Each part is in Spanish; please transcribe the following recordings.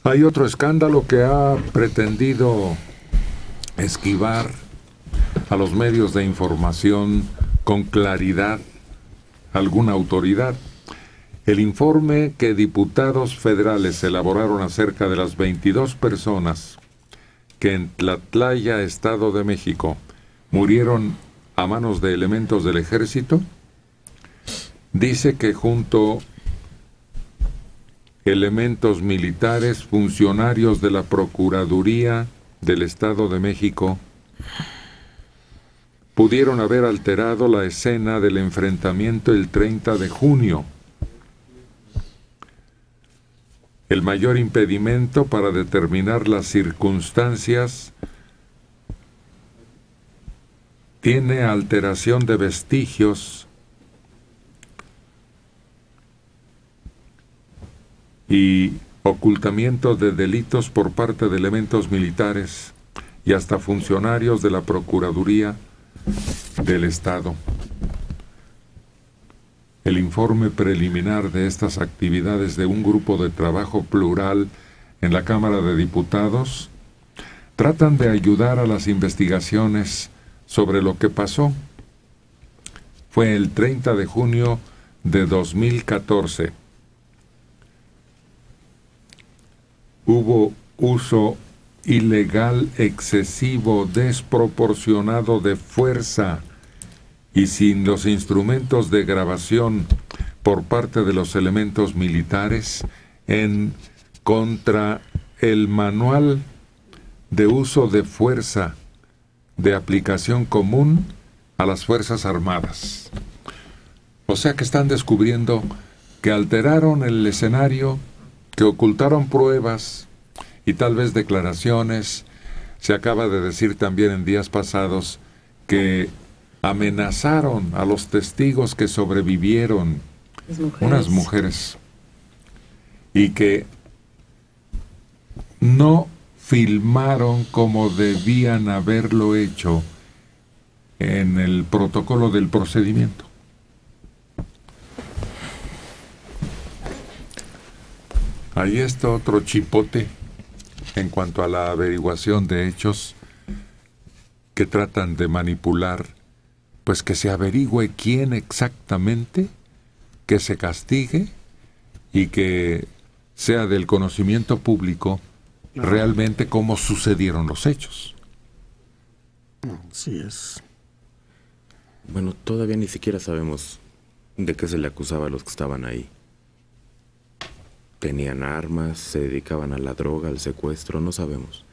Hay otro escándalo que ha pretendido esquivar a los medios de información con claridad alguna autoridad. El informe que diputados federales elaboraron acerca de las 22 personas que en Tlatlaya, Estado de México, murieron a manos de elementos del ejército, dice que junto elementos militares, funcionarios de la Procuraduría del Estado de México, pudieron haber alterado la escena del enfrentamiento el 30 de junio. El mayor impedimento para determinar las circunstancias tiene alteración de vestigios y ocultamiento de delitos por parte de elementos militares y hasta funcionarios de la Procuraduría del Estado. El informe preliminar de estas actividades de un grupo de trabajo plural en la Cámara de Diputados tratan de ayudar a las investigaciones sobre lo que pasó. Fue el 30 de junio de 2014. Hubo uso ilegal, excesivo, desproporcionado de fuerza y sin los instrumentos de grabación por parte de los elementos militares en contra el manual de uso de fuerza de aplicación común a las Fuerzas Armadas. O sea que están descubriendo que alteraron el escenario, que ocultaron pruebas y tal vez declaraciones. Se acaba de decir también en días pasados que amenazaron a los testigos que sobrevivieron, unas mujeres, y que no filmaron como debían haberlo hecho en el protocolo del procedimiento. Ahí está otro chipote en cuanto a la averiguación de hechos que tratan de manipular, pues que se averigüe quién exactamente, que se castigue y que sea del conocimiento público realmente cómo sucedieron los hechos. Así es. Bueno, todavía ni siquiera sabemos de qué se le acusaba a los que estaban ahí. Tenían armas, se dedicaban a la droga, al secuestro, no sabemos.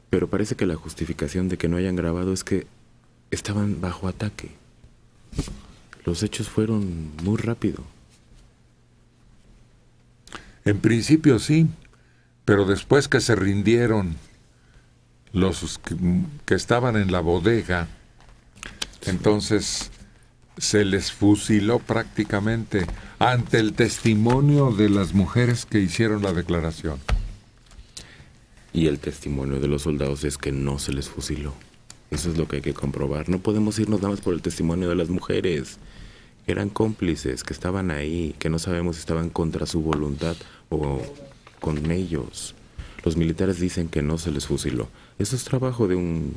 Pero parece que la justificación de que no hayan grabado es que estaban bajo ataque. Los hechos fueron muy rápido. En principio sí, pero después que se rindieron los que estaban en la bodega, entonces se les fusiló prácticamente ante el testimonio de las mujeres que hicieron la declaración. Y el testimonio de los soldados es que no se les fusiló. Eso es lo que hay que comprobar. No podemos irnos nada más por el testimonio de las mujeres. Eran cómplices, que estaban ahí, que no sabemos si estaban contra su voluntad o con ellos. Los militares dicen que no se les fusiló. Eso es trabajo de un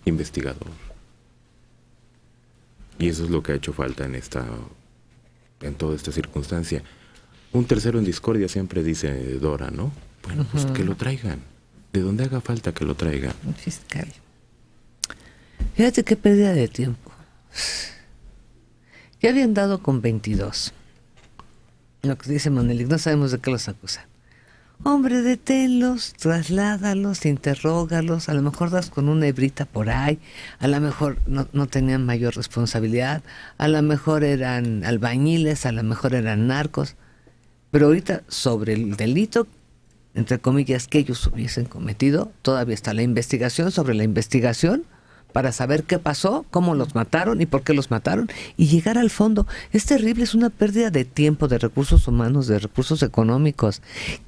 investigador. Y eso es lo que ha hecho falta en toda esta circunstancia. Un tercero en discordia siempre dice Dora, ¿no? Bueno, pues que lo traigan. De donde haga falta que lo traigan. Un fiscal. Fíjate qué pérdida de tiempo. Ya habían dado con 22. Lo que dice Manelik, no sabemos de qué los acusan. Hombre, deténlos, trasládalos, interrógalos, a lo mejor das con una hebrita por ahí, a lo mejor no tenían mayor responsabilidad, a lo mejor eran albañiles, a lo mejor eran narcos, pero ahorita sobre el delito, entre comillas, que ellos hubiesen cometido, todavía está la investigación sobre la investigación, para saber qué pasó, cómo los mataron y por qué los mataron y llegar al fondo. Es terrible, es una pérdida de tiempo, de recursos humanos, de recursos económicos.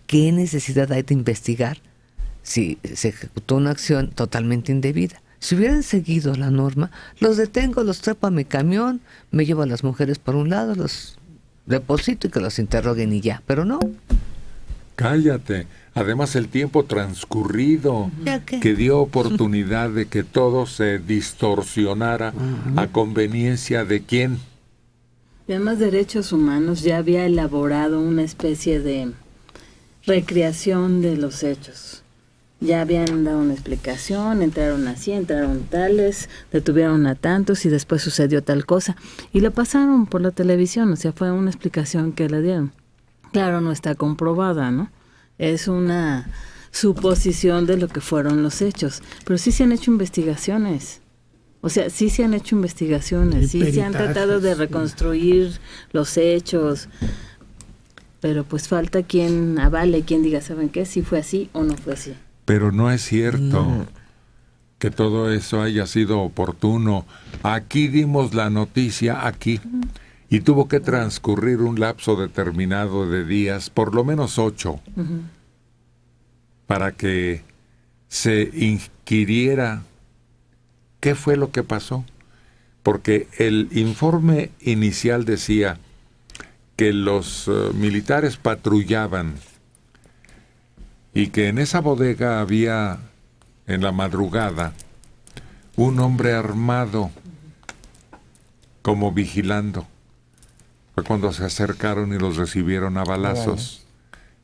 ¿Qué necesidad hay de investigar si se ejecutó una acción totalmente indebida? Si hubieran seguido la norma, los detengo, los trepo a mi camión, me llevo a las mujeres por un lado, los deposito y que los interroguen y ya. Pero no. Cállate. Además, el tiempo transcurrido ¿Ya qué? que dio oportunidad de que todo se distorsionara a conveniencia de quién. Y además, Derechos Humanos ya había elaborado una especie de recreación de los hechos. Ya habían dado una explicación, entraron así, entraron tales, detuvieron a tantos y después sucedió tal cosa. Y lo pasaron por la televisión, o sea, fue una explicación que le dieron. Claro, no está comprobada, ¿no? Es una suposición de lo que fueron los hechos. Pero sí se han hecho investigaciones. O sea, sí se han hecho investigaciones, sí se han tratado de reconstruir los hechos. Pero pues falta quien avale, quien diga, ¿saben qué? Si fue así o no fue así. Pero no es cierto que todo eso haya sido oportuno. Aquí dimos la noticia, aquí. Y tuvo que transcurrir un lapso determinado de días, por lo menos 8, para que se inquiriera qué fue lo que pasó. Porque el informe inicial decía que los militares patrullaban y que en esa bodega había, en la madrugada, un hombre armado como vigilando. Fue cuando se acercaron y los recibieron a balazos.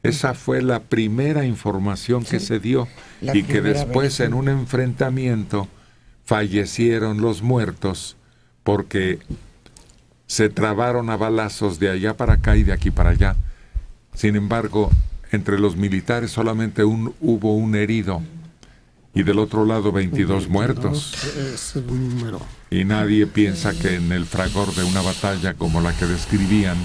Esa fue la primera información que se dio, y que después en un enfrentamiento fallecieron los muertos porque se trabaron a balazos de allá para acá y de aquí para allá. Sin embargo, entre los militares solamente hubo un herido y del otro lado 22 muertos. Es el número. Y nadie piensa que en el fragor de una batalla como la que describían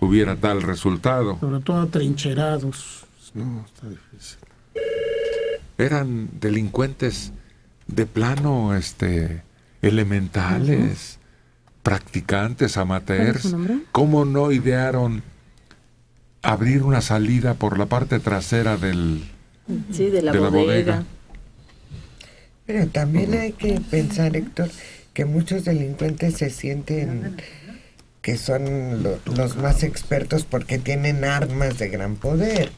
hubiera tal resultado. Sobre todo atrincherados. No, está difícil. Eran delincuentes de plano, elementales, practicantes, amateurs. ¿Cuál es su nombre? ¿Cómo no idearon abrir una salida por la parte trasera Sí, de la bodega? bodega. Pero también hay que pensar, Héctor, que muchos delincuentes se sienten que son los más expertos porque tienen armas de gran poder.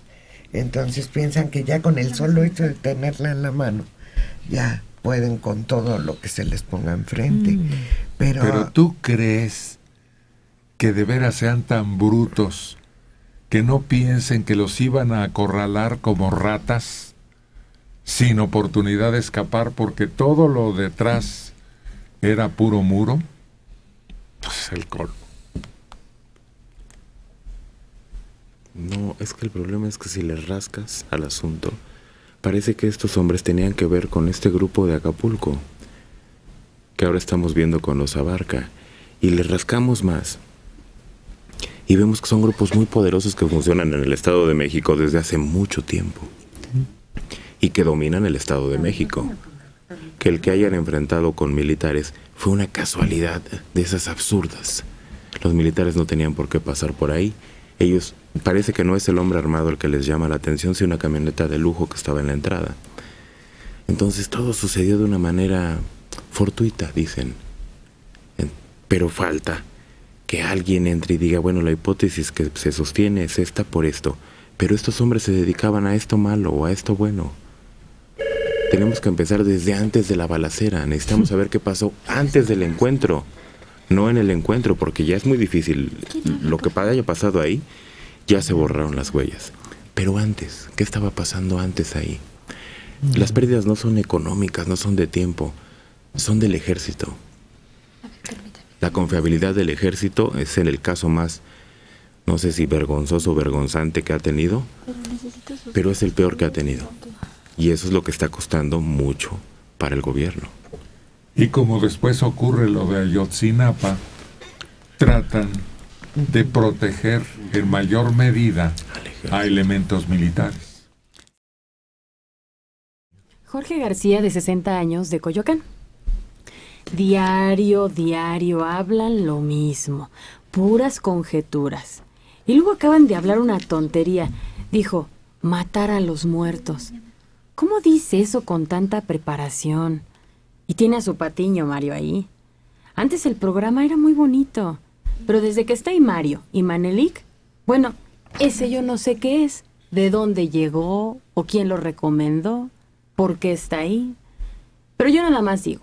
Entonces piensan que ya con el solo hecho de tenerla en la mano, ya pueden con todo lo que se les ponga enfrente. Pero ¿tú crees que de veras sean tan brutos que no piensen que los iban a acorralar como ratas sin oportunidad de escapar porque todo lo detrás era puro muro? Pues el colmo. No, es que el problema es que si le rascas al asunto, parece que estos hombres tenían que ver con este grupo de Acapulco, que ahora estamos viendo con los Abarca, y le rascamos más, y vemos que son grupos muy poderosos que funcionan en el Estado de México desde hace mucho tiempo, y que dominan el Estado de México. Que el que hayan enfrentado con militares fue una casualidad de esas absurdas. Los militares no tenían por qué pasar por ahí. Ellos, parece que no es el hombre armado el que les llama la atención, sino una camioneta de lujo que estaba en la entrada. Entonces todo sucedió de una manera fortuita, dicen. Pero falta que alguien entre y diga, bueno, la hipótesis que se sostiene es esta por esto, pero estos hombres se dedicaban a esto malo o a esto bueno. Tenemos que empezar desde antes de la balacera. Necesitamos saber qué pasó antes del encuentro, no en el encuentro, porque ya es muy difícil. Lo que haya pasado ahí, ya se borraron las huellas. Pero antes, ¿qué estaba pasando antes ahí? Las pérdidas no son económicas, no son de tiempo, son del ejército. La confiabilidad del ejército es en el caso más, no sé si vergonzoso o vergonzante que ha tenido, pero es el peor que ha tenido. Y eso es lo que está costando mucho para el gobierno. Y como después ocurre lo de Ayotzinapa, tratan de proteger en mayor medida a elementos militares. Jorge García, de 60 años, de Coyoacán. Diario hablan lo mismo, puras conjeturas. Y luego acaban de hablar una tontería. Dijo, matar a los muertos. ¿Cómo dice eso con tanta preparación? Y tiene a su Patiño, Mario, ahí. Antes el programa era muy bonito, pero desde que está ahí Mario y Manelik, bueno, ese yo no sé qué es. de dónde llegó o quién lo recomendó, por qué está ahí. Pero yo nada más digo,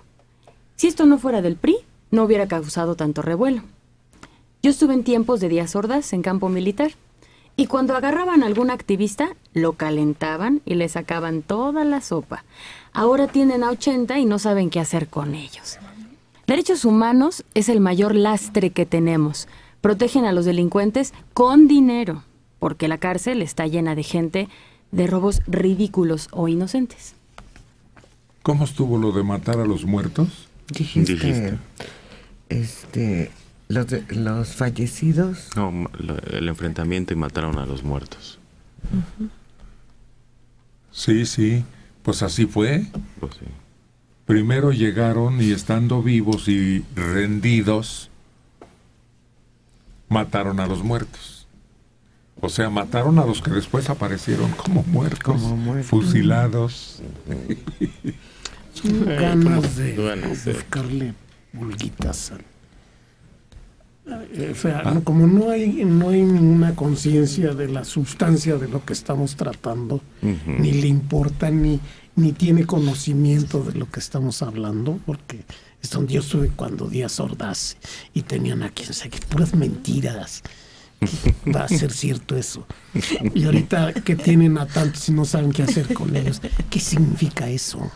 si esto no fuera del PRI, no hubiera causado tanto revuelo. Yo estuve en tiempos de Díaz Ordaz en campo militar, y cuando agarraban a algún activista, lo calentaban y le sacaban toda la sopa. Ahora tienen a 80 y no saben qué hacer con ellos. Derechos humanos es el mayor lastre que tenemos. Protegen a los delincuentes con dinero, porque la cárcel está llena de gente de robos ridículos o inocentes. ¿Cómo estuvo lo de matar a los muertos? Dijiste. Los fallecidos. No, el enfrentamiento y mataron a los muertos. Sí, pues así fue. Pues sí. Primero llegaron y estando vivos y rendidos, mataron a los muertos. O sea, mataron a los que después aparecieron como muertos, fusilados. Son ganas de Bueno, sí. buscarle vulguitas. O sea, como no hay ninguna conciencia de la sustancia de lo que estamos tratando, ni le importa, ni tiene conocimiento de lo que estamos hablando, porque es donde yo estuve cuando Díaz Ordaz y tenían a quien sabe, puras mentiras. Va a ser cierto eso. Y ahorita que tienen a tantos y no saben qué hacer con ellos, ¿qué significa eso?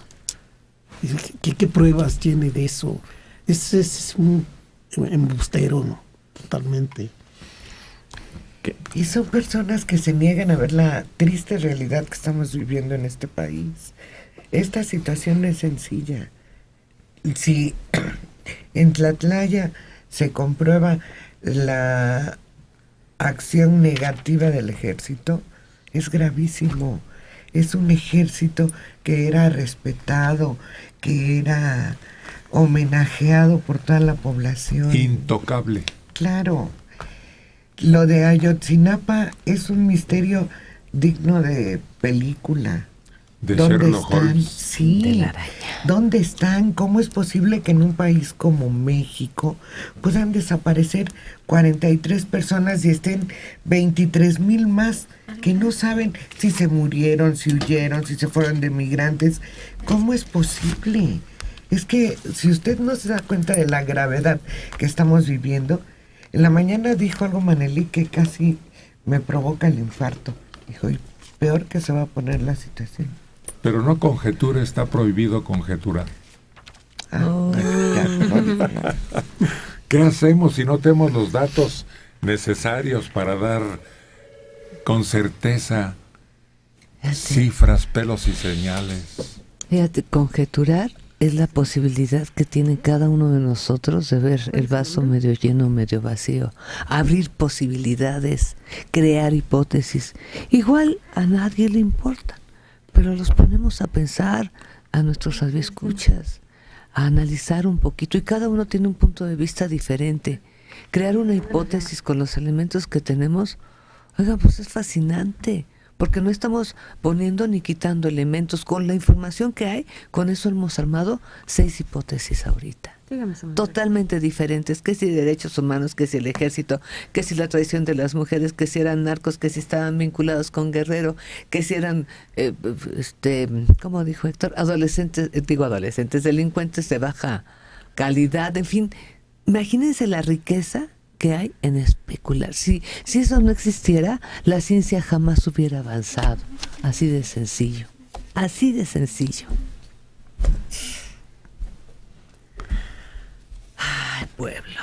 ¿Qué pruebas tiene de eso? Es un embustero, ¿no? Totalmente. Y son personas que se niegan a ver la triste realidad que estamos viviendo en este país. Esta situación no es sencilla. Si en Tlatlaya se comprueba la acción negativa del ejército, es gravísimo. Es un ejército que era respetado, que era homenajeado por toda la población. Intocable. Claro. Lo de Ayotzinapa es un misterio digno de película. De ¿Dónde Sherlock están? Holmes. Sí. De la araña. ¿Dónde están? ¿Cómo es posible que en un país como México puedan desaparecer 43 personas y estén 23,000 más que no saben si se murieron, si huyeron, si se fueron de migrantes? ¿Cómo es posible? Es que si usted no se da cuenta de la gravedad que estamos viviendo, en la mañana dijo algo Manelí que casi me provoca el infarto. Dijo, y peor que se va a poner la situación. Pero no conjetura, está prohibido conjeturar. ¿Qué hacemos si no tenemos los datos necesarios para dar con certeza cifras, pelos y señales? Fíjate, conjeturar es la posibilidad que tiene cada uno de nosotros de ver el vaso medio lleno, medio vacío, abrir posibilidades, crear hipótesis. Igual a nadie le importa, pero los ponemos a pensar, a nuestros radioescuchas, a analizar un poquito, y cada uno tiene un punto de vista diferente. Crear una hipótesis con los elementos que tenemos, oigan, pues es fascinante, porque no estamos poniendo ni quitando elementos. Con la información que hay, con eso hemos armado 6 hipótesis ahorita. Totalmente diferentes, que si derechos humanos, que si el ejército, que si la tradición de las mujeres, que si eran narcos, que si estaban vinculados con Guerrero, que si eran, ¿cómo dijo Héctor? Adolescentes, delincuentes de baja calidad, en fin. Imagínense la riqueza que hay en especular. Si eso no existiera, la ciencia jamás hubiera avanzado. Así de sencillo. Así de sencillo. Ay, pueblo.